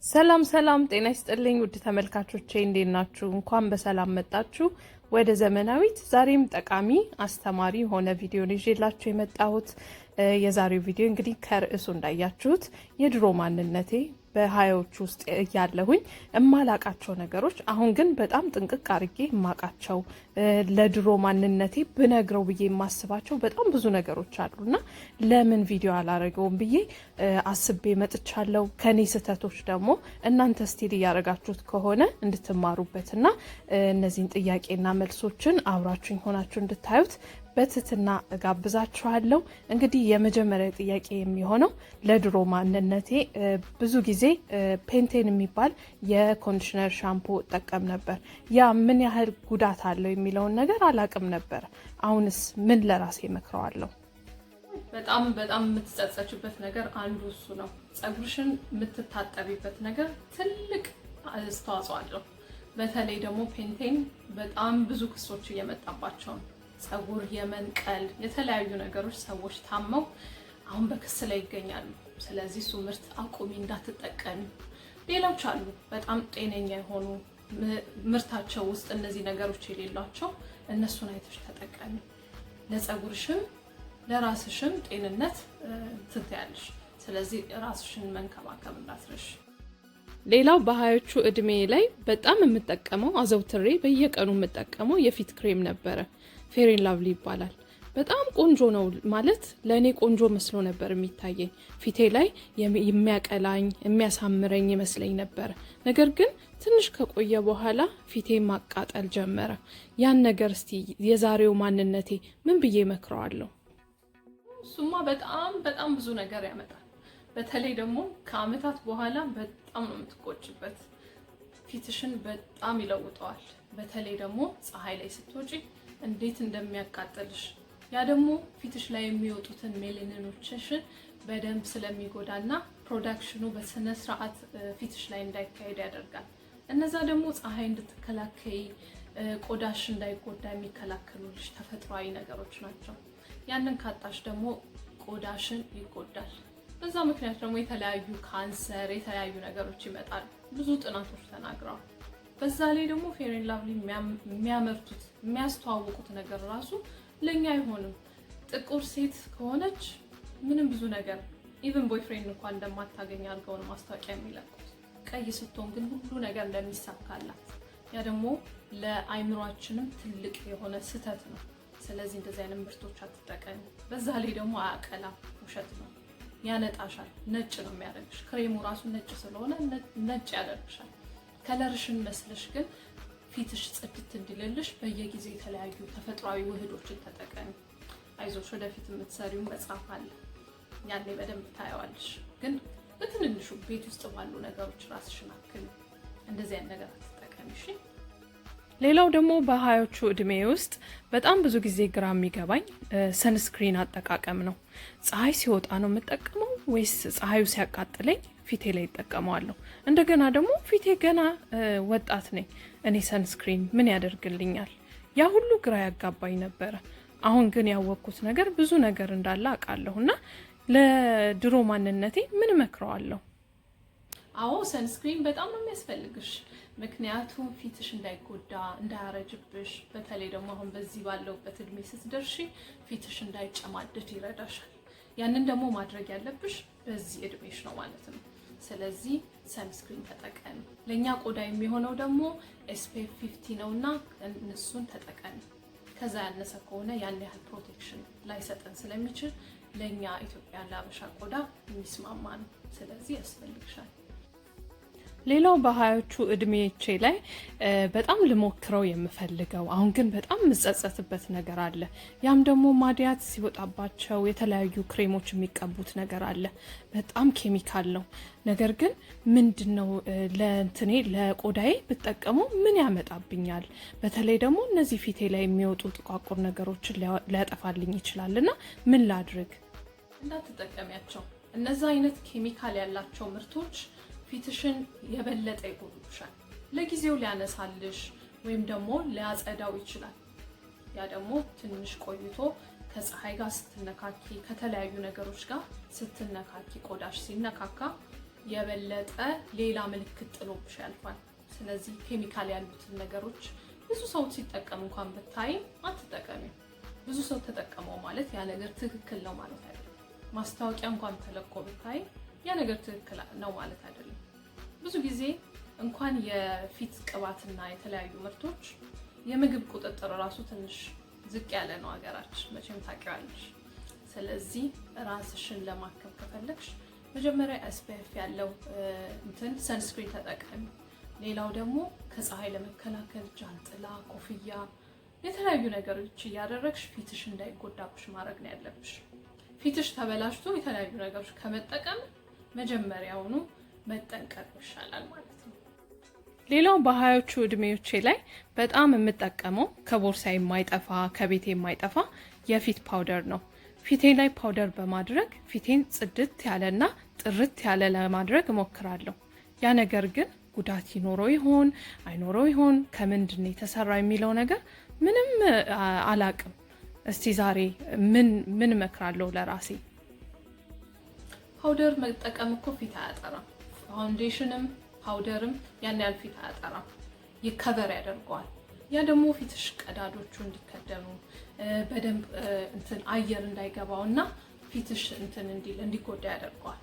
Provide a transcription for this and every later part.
ሰላም ሰላም ጤና ይስጥልኝ ውድ ተመልካቾቼ እንዴት ናችሁ? እንኳን በሰላም መጣችሁ ወደ ዘመናዊት። ዛሬም ጠቃሚ አስተማሪ ሆነ ቪዲዮ ይዤላችሁ የመጣሁት። የዛሬው ቪዲዮ እንግዲህ ከርዕሱ እንዳያችሁት የድሮ ማንነቴ በሃያዎቹ ውስጥ ያለሁኝ እማላቃቸው ነገሮች አሁን ግን በጣም ጥንቅቅ አርጌ ማቃቸው ለድሮ ማንነቴ ብነግረው ብዬ ማስባቸው በጣም ብዙ ነገሮች አሉና ለምን ቪዲዮ አላረገውም ብዬ አስቤ መጥቻለሁ። ከኔ ስህተቶች ደግሞ እናንተ ስቲል ያረጋችሁት ከሆነ እንድትማሩበትና እነዚህን ጥያቄና መልሶችን አብራችሁኝ ሆናችሁ እንድታዩት በትትና ጋብዛችኋለሁ። እንግዲህ የመጀመሪያ ጥያቄ የሚሆነው ለድሮ ማንነቴ ብዙ ጊዜ ፔንቴን የሚባል የኮንዲሽነር ሻምፖ እጠቀም ነበር። ያ ምን ያህል ጉዳት አለው የሚለውን ነገር አላቅም ነበር። አሁንስ ምን ለራሴ መክረዋለሁ? በጣም የምትጸጸችበት ነገር አንዱ እሱ ነው። ጸጉርሽን የምትታጠቢበት ነገር ትልቅ አስተዋጽኦ አለው። በተለይ ደግሞ ፔንቴን በጣም ብዙ ክሶች እየመጣባቸው ነው። ጸጉር የመንቀል የተለያዩ ነገሮች ሰዎች ታመው አሁን በክስ ላይ ይገኛሉ። ስለዚህ እሱ ምርት አቁሚ እንዳትጠቀሚ። ሌሎች አሉ በጣም ጤነኛ የሆኑ ምርታቸው ውስጥ እነዚህ ነገሮች የሌሏቸው፣ እነሱን አይተሽ ተጠቀሚ። ለጸጉርሽም ለራስሽም ጤንነት ትታያለሽ። ስለዚህ ራስሽን መንከባከብ እንዳትረሽ። ሌላው በሃያዎቹ እድሜ ላይ በጣም የምጠቀመው አዘውትሬ በየቀኑ የምጠቀመው የፊት ክሬም ነበረ። ፌር ኤንድ ላቭሊ ይባላል። በጣም ቆንጆ ነው ማለት ለኔ ቆንጆ መስሎ ነበር የሚታየኝ። ፊቴ ላይ የሚያቀላኝ የሚያሳምረኝ ይመስለኝ ነበር። ነገር ግን ትንሽ ከቆየ በኋላ ፊቴ ማቃጠል ጀመረ። ያን ነገር እስቲ የዛሬው ማንነቴ ምን ብዬ መክረዋለሁ? እሱማ በጣም ብዙ ነገር ያመጣል። በተለይ ደግሞ ከአመታት በኋላ በጣም ነው የምትቆጭበት። ፊትሽን በጣም ይለውጠዋል። በተለይ ደግሞ ፀሐይ ላይ ስትወጪ እንዴት እንደሚያቃጥልሽ፣ ያ ደግሞ ፊትሽ ላይ የሚወጡትን ሜላኒኖችሽን በደንብ ስለሚጎዳና ፕሮዳክሽኑ በስነ ስርዓት ፊትሽ ላይ እንዳይካሄድ ያደርጋል። እነዛ ደግሞ ፀሐይ እንድትከላከይ ቆዳሽ እንዳይጎዳ የሚከላከሉልሽ ተፈጥሯዊ ነገሮች ናቸው። ያንን ካጣሽ ደግሞ ቆዳሽን ይጎዳል። በዛ ምክንያት ደግሞ የተለያዩ ካንሰር፣ የተለያዩ ነገሮች ይመጣሉ። ብዙ ጥናቶች ተናግረዋል። በዛ ላይ ደግሞ ፌር ኤንድ ላቭሊ የሚያመርቱት የሚያስተዋውቁት ነገር ራሱ ለኛ አይሆንም። ጥቁር ሴት ከሆነች ምንም ብዙ ነገር ኢቭን ቦይፍሬንድ እንኳን እንደማታገኝ አድርገው ነው ማስታወቂያ የሚለቁት። ቀይ ስትሆን ግን ሁሉ ነገር እንደሚሳካላት፣ ያ ደግሞ ለአይምሯችንም ትልቅ የሆነ ስህተት ነው። ስለዚህ እንደዚህ አይነት ምርቶች አትጠቀሚ። በዛ ላይ ደግሞ አያቀላም፣ ውሸት ነው፣ ያነጣሻል፣ ነጭ ነው የሚያደርግሽ። ክሬሙ ራሱ ነጭ ስለሆነ ነጭ ያደርግሻል። ከለርሽን መስለሽ ግን ፊትሽ ጽድት እንዲልልሽ በየጊዜው የተለያዩ ተፈጥሯዊ ውህዶችን ተጠቀሚ። አይዞሽ ወደፊት የምትሰሪው መጽሐፍ አለ፣ ያኔ በደንብ ታየዋለሽ። ግን በትንንሹ ቤት ውስጥ ባሉ ነገሮች ራስሽን አክሚ። እንደዚህ አይነት ነገር አትጠቀሚ እሺ። ሌላው ደግሞ በሃያዎቹ እድሜ ውስጥ በጣም ብዙ ጊዜ ግራ የሚገባኝ ሰንስክሪን አጠቃቀም ነው። ፀሐይ ሲወጣ ነው የምጠቀመው ወይስ ፀሐዩ ሲያቃጥለኝ ፊቴ ላይ ይጠቀማለሁ? እንደገና ደግሞ ፊቴ ገና ወጣት ነኝ እኔ ሰንስክሪን ምን ያደርግልኛል? ያ ሁሉ ግራ ያጋባኝ ነበረ። አሁን ግን ያወቅኩት ነገር ብዙ ነገር እንዳለ አውቃለሁና ለድሮ ማንነቴ ምን መክረዋለሁ? አዎ ሰንስክሪን በጣም ነው የሚያስፈልግሽ። ምክንያቱም ፊትሽ እንዳይጎዳ እንዳያረጅብሽ፣ በተለይ ደግሞ አሁን በዚህ ባለውበት እድሜ ስትደርሺ ፊትሽ እንዳይጨማደድ ይረዳሻል። ያንን ደግሞ ማድረግ ያለብሽ በዚህ እድሜሽ ነው ማለት ነው። ስለዚህ ሰንስክሪን ተጠቀሚ። ለኛ ቆዳ የሚሆነው ደግሞ SPF 50 ነውና እነሱን ተጠቀሚ። ከዛ ያነሰ ከሆነ ያን ያህል ፕሮቴክሽን ላይሰጠን ስለሚችል ለኛ ኢትዮጵያ ለአበሻ ቆዳ የሚስማማ ነው። ስለዚህ ያስፈልግሻል። ሌላው በሃያዎቹ እድሜቼ ላይ በጣም ልሞክረው የምፈልገው አሁን ግን በጣም ምጸጸትበት ነገር አለ። ያም ደግሞ ማዲያት ሲወጣባቸው የተለያዩ ክሬሞች የሚቀቡት ነገር አለ። በጣም ኬሚካል ነው። ነገር ግን ምንድነው ለእንትኔ ለቆዳዬ ብጠቀመው ምን ያመጣብኛል? በተለይ ደግሞ እነዚህ ፊቴ ላይ የሚወጡ ጥቋቁር ነገሮችን ሊያጠፋልኝ ይችላልና ምን ላድርግ? እንዳትጠቀሚያቸው። እነዛ አይነት ኬሚካል ያላቸው ምርቶች ፊትሽን የበለጠ ይጎዱሻል። ለጊዜው ሊያነሳልሽ ወይም ደግሞ ሊያጸዳው ይችላል። ያ ደግሞ ትንሽ ቆይቶ ከፀሐይ ጋር ስትነካኪ ከተለያዩ ነገሮች ጋር ስትነካኪ ቆዳሽ ሲነካካ የበለጠ ሌላ ምልክት ጥሎብሽ ያልፋል። ስለዚህ ኬሚካል ያሉትን ነገሮች ብዙ ሰው ሲጠቀም እንኳን ብታይ አትጠቀሚው። ብዙ ሰው ተጠቀመው ማለት ያ ነገር ትክክል ነው ማለት አይደለም። ማስታወቂያ እንኳን ተለቆ ብታይ ያ ነገር ትክክል ነው ማለት አይደለም። ብዙ ጊዜ እንኳን የፊት ቅባትና የተለያዩ ምርቶች የምግብ ቁጥጥር ራሱ ትንሽ ዝቅ ያለ ነው ሀገራችን፣ መቼም ታውቂዋለሽ። ስለዚህ ራስሽን ለማከም ከፈለግሽ መጀመሪያ SPF ያለው ሰንስክሪን ተጠቀሚ። ሌላው ደግሞ ከፀሐይ ለመከላከል ጃንጥላ፣ ኮፍያ፣ የተለያዩ ነገሮች እያደረግሽ ፊትሽ እንዳይጎዳብሽ ማድረግ ነው ያለብሽ። ፊትሽ ተበላሽቶ የተለያዩ ነገሮች ከመጠቀም መጀመሪያውኑ መጠንቀቅ ይሻላል ማለት ነው። ሌላው በሀያዎቹ እድሜዎቼ ላይ በጣም የምጠቀመው ከቦርሳ የማይጠፋ ከቤቴ የማይጠፋ የፊት ፓውደር ነው። ፊቴ ላይ ፓውደር በማድረግ ፊቴን ጽድት ያለና ጥርት ያለ ለማድረግ እሞክራለሁ። ያ ነገር ግን ጉዳት ይኖረው ይሆን አይኖረው ይሆን ከምንድን ነው የተሰራ የሚለው ነገር ምንም አላቅም። እስቲ ዛሬ ምን እመክራለሁ ለራሴ? ፓውደር መጠቀም እኮ ፊት አያጠራም። ፋውንዴሽንም ፓውደርም ያን ያህል ፊት አያጠራም፣ ይከቨር ያደርገዋል። ያ ደግሞ ፊትሽ ቀዳዶቹ እንዲከደኑ በደንብ አየር እንዳይገባውና ፊትሽ እንዲጎዳ ያደርገዋል።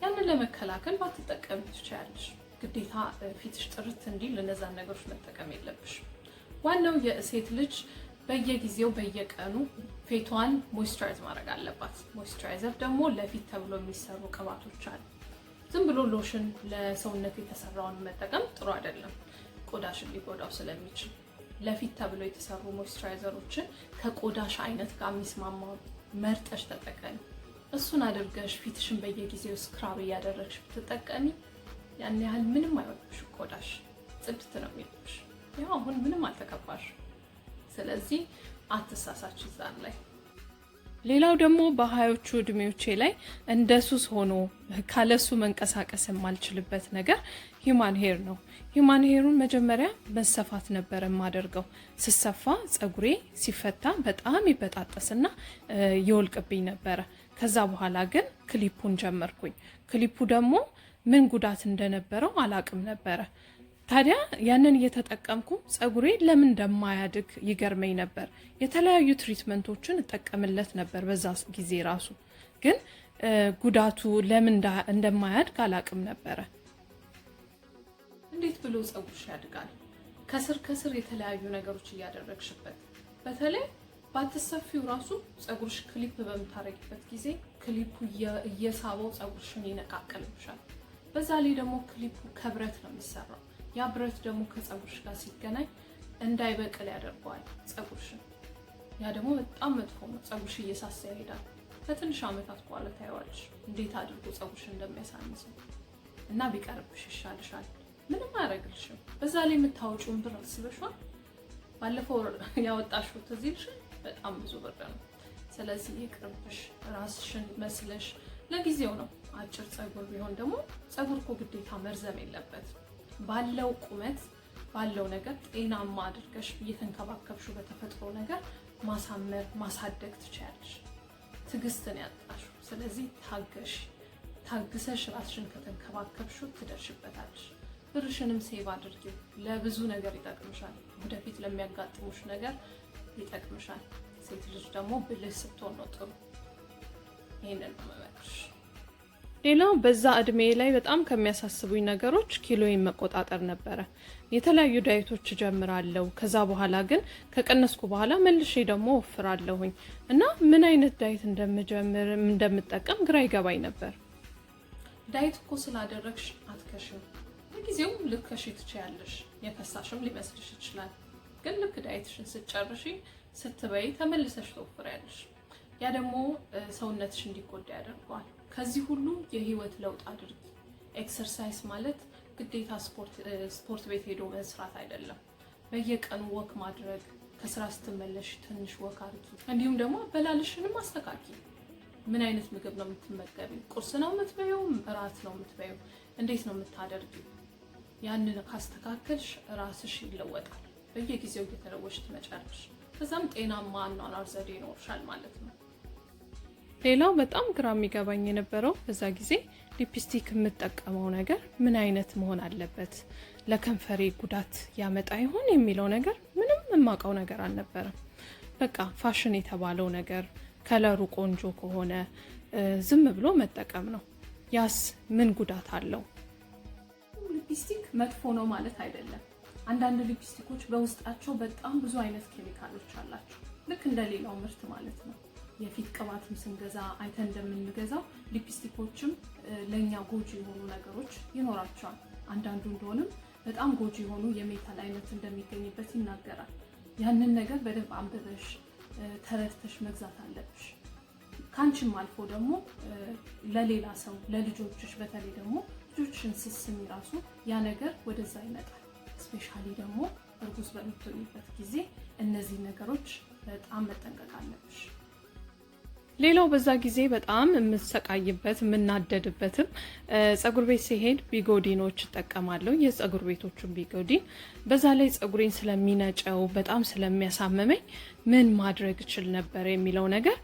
ያንን ለመከላከል ባትጠቀሚ ትችያለሽ። ግዴታ ፊትሽ ጥርት እንዲል እነዛን ነገሮች መጠቀም የለብሽ። ዋናው የሴት ልጅ በየጊዜው በየቀኑ ፊቷን ሞይስቸራይዝ ማድረግ አለባት። ሞይስቸራይዘር ደግሞ ለፊት ተብሎ የሚሰሩ ቅባቶች አሉ። ዝም ብሎ ሎሽን ለሰውነት የተሰራውን መጠቀም ጥሩ አይደለም፣ ቆዳሽን ሊጎዳው ስለሚችል። ለፊት ተብሎ የተሰሩ ሞይስቸራይዘሮችን ከቆዳሽ አይነት ጋር የሚስማማው መርጠሽ ተጠቀሚ። እሱን አድርገሽ ፊትሽን በየጊዜው ስክራብ እያደረግሽ ብትጠቀሚ ያን ያህል ምንም አይወጣሽ፣ ቆዳሽ ጽድት ነው የሚልሽ። ያው አሁን ምንም አልተቀባሽ። ስለዚህ አትሳሳች እዛን ላይ። ሌላው ደግሞ በሀያዎቹ እድሜዎቼ ላይ እንደሱስ ሆኖ ካለሱ መንቀሳቀስ የማልችልበት ነገር ሂማን ሄር ነው። ሂማን ሄሩን መጀመሪያ መሰፋት ነበር የማደርገው። ስሰፋ ጸጉሬ ሲፈታ በጣም ይበጣጠስና ይወልቅብኝ ነበረ። ከዛ በኋላ ግን ክሊፑን ጀመርኩኝ። ክሊፑ ደግሞ ምን ጉዳት እንደነበረው አላቅም ነበረ። ታዲያ ያንን እየተጠቀምኩ ጸጉሬ ለምን እንደማያድግ ይገርመኝ ነበር። የተለያዩ ትሪትመንቶችን እጠቀምለት ነበር በዛ ጊዜ ራሱ፣ ግን ጉዳቱ ለምን እንደማያድግ አላቅም ነበረ። እንዴት ብሎ ጸጉርሽ ያድጋል? ከስር የተለያዩ ነገሮች እያደረግሽበት፣ በተለይ ባትሰፊው ራሱ ጸጉርሽ ክሊፕ በምታረጊበት ጊዜ ክሊፑ እየሳበው ጸጉርሽን ይነቃቀልብሻል። በዛ ላይ ደግሞ ክሊፑ ከብረት ነው የሚሰራው። ያ ብረት ደግሞ ከጸጉርሽ ጋር ሲገናኝ እንዳይበቅል ያደርገዋል ጸጉርሽን። ያ ደግሞ በጣም መጥፎ ነው። ጸጉርሽ እየሳሳ ይሄዳል። ከትንሽ ዓመታት በኋላ ታይዋለሽ እንዴት አድርጎ ጸጉርሽን እንደሚያሳንስ እና ቢቀርብሽ ይሻልሻል። ምንም አያደርግልሽም። በዛ ላይ የምታወጪውን ብር አስበሽዋል? ባለፈው ያወጣሽው ትዝ ይልሻል? በጣም ብዙ ብር ነው። ስለዚህ ይቅርብሽ። ራስሽን መስለሽ ለጊዜው ነው። አጭር ጸጉር ቢሆን ደግሞ ጸጉር እኮ ግዴታ መርዘም የለበት። ባለው ቁመት ባለው ነገር ጤናማ አድርገሽ እየተንከባከብሽው በተፈጥሮ ነገር ማሳመር ማሳደግ ትችያለሽ። ትዕግስትን ያጣሽው። ስለዚህ ታግሰሽ ራስሽን ከተንከባከብሽው ትደርሽበታለሽ። ብርሽንም ሴቭ አድርጊው። ለብዙ ነገር ይጠቅምሻል። ወደፊት ለሚያጋጥሙሽ ነገር ይጠቅምሻል። ሴት ልጅ ደግሞ ብልህ ስትሆን ነው ጥሩ። ይሄንን ነው መመክርሽ። ሌላው በዛ እድሜ ላይ በጣም ከሚያሳስቡኝ ነገሮች ኪሎዬን መቆጣጠር ነበረ። የተለያዩ ዳይቶች ጀምራለሁ። ከዛ በኋላ ግን ከቀነስኩ በኋላ መልሼ ደግሞ ወፍራለሁኝ እና ምን አይነት ዳይት እንደምጀምር እንደምጠቀም ግራ ይገባኝ ነበር። ዳይት እኮ ስላደረግሽ አትከሽም። ለጊዜው ልከሽ ትችያለሽ። የከሳሽም ሊመስልሽ ይችላል። ግን ልክ ዳይትሽን ስትጨርሺ ስትበይ ተመልሰሽ ትወፍሪያለሽ። ያ ደግሞ ሰውነትሽ እንዲጎዳ ያደርገዋል። ከዚህ ሁሉ የህይወት ለውጥ አድርጊ። ኤክሰርሳይዝ ማለት ግዴታ ስፖርት ቤት ሄዶ መስራት አይደለም። በየቀኑ ወክ ማድረግ፣ ከስራ ስትመለሽ ትንሽ ወክ አድርጊ። እንዲሁም ደግሞ አበላልሽንም አስተካኪ። ምን አይነት ምግብ ነው የምትመገቢው? ቁርስ ነው የምትበይው? እራት ነው የምትበይው? እንዴት ነው የምታደርጊው? ያንን ካስተካከልሽ ራስሽ ይለወጣል። በየጊዜው እየተለወጥሽ ትመጫለሽ። ከዛም ጤናማ አኗኗር ዘዴ ይኖርሻል ማለት ነው። ሌላው በጣም ግራ የሚገባኝ የነበረው በዛ ጊዜ ሊፕስቲክ የምጠቀመው ነገር ምን አይነት መሆን አለበት፣ ለከንፈሬ ጉዳት ያመጣ ይሆን የሚለው ነገር ምንም የማውቀው ነገር አልነበረም። በቃ ፋሽን የተባለው ነገር ከለሩ ቆንጆ ከሆነ ዝም ብሎ መጠቀም ነው። ያስ ምን ጉዳት አለው? ሊፕስቲክ መጥፎ ነው ማለት አይደለም። አንዳንድ ሊፕስቲኮች በውስጣቸው በጣም ብዙ አይነት ኬሚካሎች አላቸው፣ ልክ እንደሌላው ምርት ማለት ነው። የፊት ቅባትም ስንገዛ አይተን እንደምንገዛው ሊፕስቲኮችም ለኛ ጎጂ የሆኑ ነገሮች ይኖራቸዋል። አንዳንዱ እንደሆነም በጣም ጎጂ የሆኑ የሜታል አይነት እንደሚገኝበት ይናገራል። ያንን ነገር በደንብ አንብበሽ ተረድተሽ መግዛት አለብሽ። ካንቺም አልፎ ደግሞ ለሌላ ሰው ለልጆችሽ፣ በተለይ ደግሞ ልጆችሽን ስስሚ ራሱ ያ ነገር ወደዛ ይመጣል። ስፔሻሊ ደግሞ እርጉዝ በምትሆኝበት ጊዜ እነዚህ ነገሮች በጣም መጠንቀቅ አለብሽ። ሌላው በዛ ጊዜ በጣም የምሰቃይበት የምናደድበትም ጸጉር ቤት ሲሄድ ቢጎዲኖች እጠቀማለሁ። የጸጉር ቤቶቹን ቢጎዲን በዛ ላይ ጸጉሬን ስለሚነጨው በጣም ስለሚያሳመመኝ ምን ማድረግ እችል ነበር የሚለው ነገር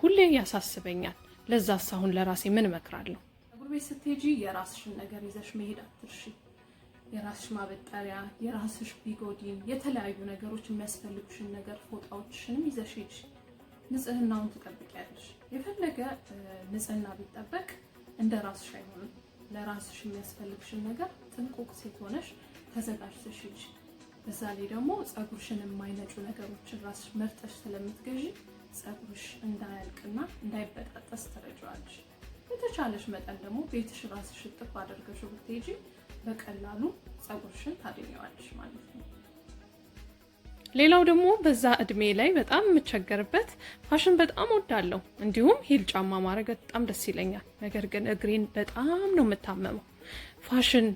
ሁሌ ያሳስበኛል። ለዛስ አሁን ለራሴ ምን እመክራለሁ? ጸጉር ቤት ስትሄጂ የራስሽን ነገር ይዘሽ መሄድ አትርሺ። የራስሽ ማበጠሪያ፣ የራስሽ ቢጎዲን፣ የተለያዩ ነገሮች የሚያስፈልጉሽን ነገር ፎጣዎችሽንም ይዘሽ ሂጂ። ንጽህናውን ትጠብቂያለሽ። የፈለገ ንጽህና ቢጠበቅ እንደ ራስሽ አይሆንም። ለራስሽ የሚያስፈልግሽን ነገር ጥንቁቅ ሴት ሆነሽ ተዘጋጅተሽ ሂጂ። በዛ ላይ ደግሞ ጸጉርሽን የማይነጩ ነገሮችን ራስሽ መርጠሽ ስለምትገዢ ጸጉርሽ እንዳያልቅና እንዳይበጣጠስ ትረጂዋለሽ። የተቻለሽ መጠን ደግሞ ቤትሽ ራስሽ ጥብ አድርገሽው ብትሄጂ በቀላሉ ጸጉርሽን ታድኛዋለሽ ማለት ነው። ሌላው ደግሞ በዛ እድሜ ላይ በጣም የምቸገርበት ፋሽን በጣም ወዳለሁ። እንዲሁም ሂል ጫማ ማድረግ በጣም ደስ ይለኛል። ነገር ግን እግሬን በጣም ነው የምታመመው። ፋሽን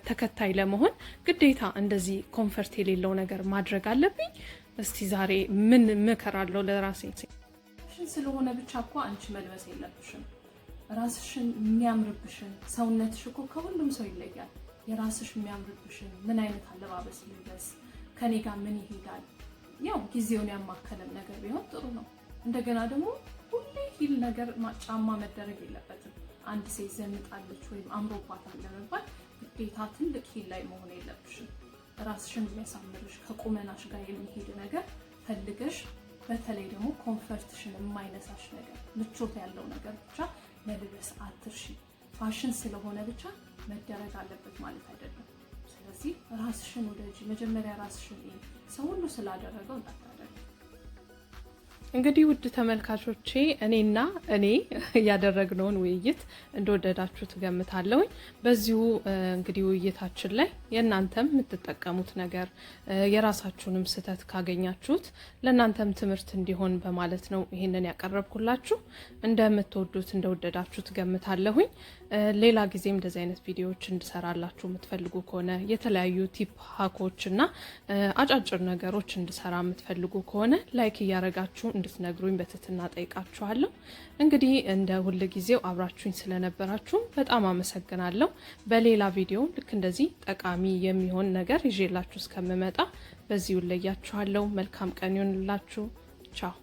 ተከታይ ለመሆን ግዴታ እንደዚህ ኮምፈርት የሌለው ነገር ማድረግ አለብኝ? እስቲ ዛሬ ምን ምከራለሁ ለራሴ? ፋሽን ስለሆነ ብቻ እኮ አንቺ መልበስ የለብሽም። ራስሽን የሚያምርብሽን፣ ሰውነትሽ እኮ ከሁሉም ሰው ይለያል። የራስሽ የሚያምርብሽን ምን አይነት አለባበስ ልልበስ፣ ከኔ ጋር ምን ይሄዳል፣ ያው ጊዜውን ያማከለም ነገር ቢሆን ጥሩ ነው። እንደገና ደግሞ ሁሌ ሂል ነገር ጫማ መደረግ የለበትም። አንድ ሴት ዘንጣለች ወይም አምሮባታል ለመባል ግዴታ ትልቅ ሂል ላይ መሆን የለብሽም። ራስሽን የሚያሳምርሽ ከቁመናሽ ጋር የሚሄድ ነገር ፈልገሽ፣ በተለይ ደግሞ ኮምፈርትሽን የማይነሳሽ ነገር፣ ምቾት ያለው ነገር ብቻ መልበስ አትርሺ። ፋሽን ስለሆነ ብቻ መደረግ አለበት ማለት አይደለም። ስለዚህ ራስሽን ወደጂ፣ መጀመሪያ ራስሽን ሰው ሁሉ ስላደረገው እንዳታደርጊ። እንግዲህ ውድ ተመልካቾቼ እኔና እኔ ያደረግነውን ውይይት እንደወደዳችሁት ገምታለሁ። በዚሁ እንግዲህ ውይይታችን ላይ የእናንተም የምትጠቀሙት ነገር የራሳችሁንም ስህተት ካገኛችሁት ለእናንተም ትምህርት እንዲሆን በማለት ነው ይሄንን ያቀረብኩላችሁ። እንደምትወዱት እንደወደዳችሁት ገምታለሁኝ። ሌላ ጊዜም እንደዚህ አይነት ቪዲዮዎች እንድሰራላችሁ የምትፈልጉ ከሆነ የተለያዩ ቲፕ ሃኮች እና አጫጭር ነገሮች እንድሰራ የምትፈልጉ ከሆነ ላይክ እያረጋችሁ እንድትነግሩኝ በትህትና ጠይቃችኋለሁ። እንግዲህ እንደ ሁል ጊዜው አብራችሁኝ ስለነበራችሁ በጣም አመሰግናለሁ። በሌላ ቪዲዮ ልክ እንደዚህ ጠቃሚ የሚሆን ነገር ይዤላችሁ እስከምመጣ በዚሁ ለያችኋለሁ። መልካም ቀን ይሁንላችሁ። ቻው።